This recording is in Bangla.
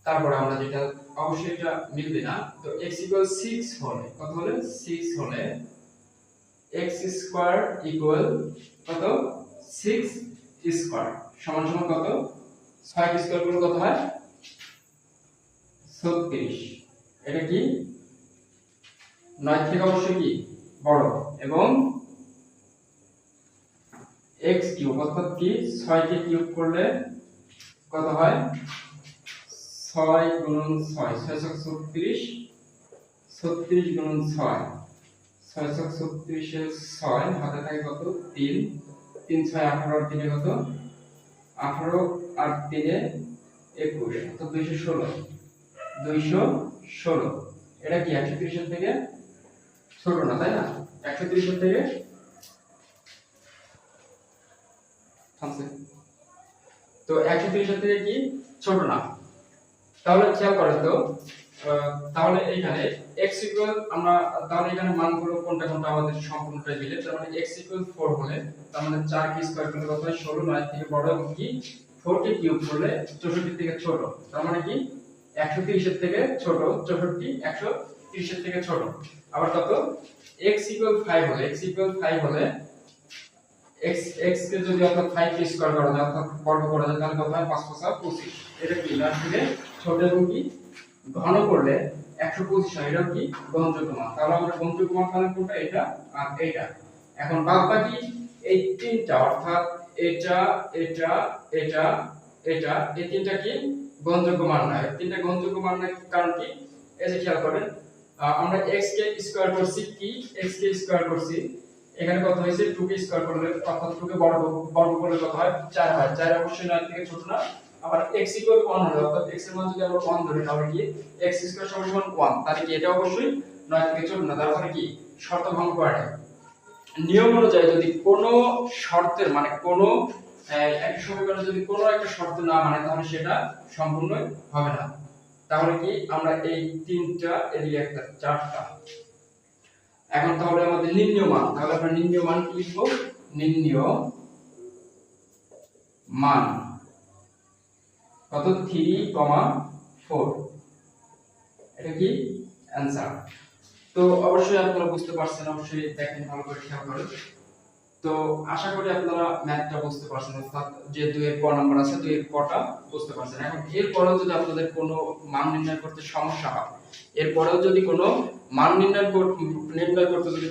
তারপরে আমরা যেটা অবশ্যই এটা মিলবে না, তো x ইকুয়াল 6 হলে কত হলে 6 হলে x স্কয়ার ইকুয়াল কত 6 স্কয়ার সমান সমান কত 6 স্কয়ার করলে কত হয় 36। এটা কি 9 থেকে অবশ্যই কি বড়, এবং x কিউব অর্থাৎ কি 6 কে কিউব করলে কত হয় 6 গুণন 6 636, 36 গুণন 6 636 এর 6 হাতে থাকে কত 3, 3 6 18 আর 3 কত 18 আর 3 21 তো 216, 216 এটা কি 130 এর থেকে ছোট না তাই না 130 এর থেকে থামছে, তো 130 এর থেকে কি ছোট না। তাহলে খেয়াল করেন তো তাহলে এইখানে x ইকুয়াল আমরা তাহলে এখানে মানগুলো কোনটা কোনটা আমাদের সম্পূর্ণটাই মিলে, তার মানে x ইকুয়াল 4 হলে তার মানে 4 কি স্কয়ার করলে কত হয় 16, 9 থেকে বড় এবং কি 4 কে কিউব করলে 64 থেকে ছোট, তার মানে কি 130 এর থেকে ছোট, 64 130 এর থেকে ছোট। আবার কত x ইকুয়াল 5 হলে x ইকুয়াল 5 হলে x কে যদি অর্থাৎ 5 কে স্কয়ার করা যায় অর্থাৎ বর্গ করা যায় তাহলে কত হয় 5 5 25, এটা কি না থেকে ছোট এবং কি ঘন করলে 125 হয়, এটা কি গ্রহণযোগ্য মান। তাহলে আমরা গ্রহণযোগ্য মান পাবো কোনটা এটা আর এটা। এখন বাদবাকি এই তিনটা অর্থাৎ এটা এটা এটা এটা এই তিনটা কি গ্রহণযোগ্য মান না, এই তিনটা গ্রহণযোগ্য মান না কারণ কি এই যে খেয়াল করেন আমরা x কে স্কয়ার করছি কি x কে স্কয়ার করছি, এখানে কত হয়েছে 2 কে স্কয়ার করলে অর্থাৎ 2 কে বর্গ করলে কত হয় 4 হয়, 4 অবশ্যই 9 থেকে ছোট না। আবার x ইকুয়াল 1 হলে অর্থাৎ x এর মান যদি আমরা 1 ধরি তাহলে কি x স্কয়ার সমান 1, তাহলে কি এটা অবশ্যই 9 থেকে ছোট না, তারপরে কি শর্ত ভঙ্গ করে না। নিয়ম অনুযায়ী যদি কোনো শর্তের মানে কোনো একটা সমীকরণে যদি কোনো একটা শর্ত না মানে তাহলে সেটা সম্পূর্ণ হবে না। তাহলে কি আমরা এই তিনটা এদিকে একটা চারটা, এখন তাহলে আমাদের নির্ণয় মান, তাহলে আমরা নির্ণয় মান কি লিখব নির্ণয় মান কত 3,4, এটা কি অ্যানসার। তো অবশ্যই আপনারা বুঝতে পারছেন, অবশ্যই দেখেন ভালো করে খেয়াল করেন। তো আশা করি আপনারা ম্যাথটা বুঝতে পারছেন, অর্থাৎ যে 2 এর ক নাম্বার আছে 2 এর কটা বুঝতে পারছেন। এখন এরপরেও যদি আপনাদের কোনো মান নির্ণয় করতে সমস্যা হয়, এরপরেও যদি কোনো মান নির্ণয় করতে যদি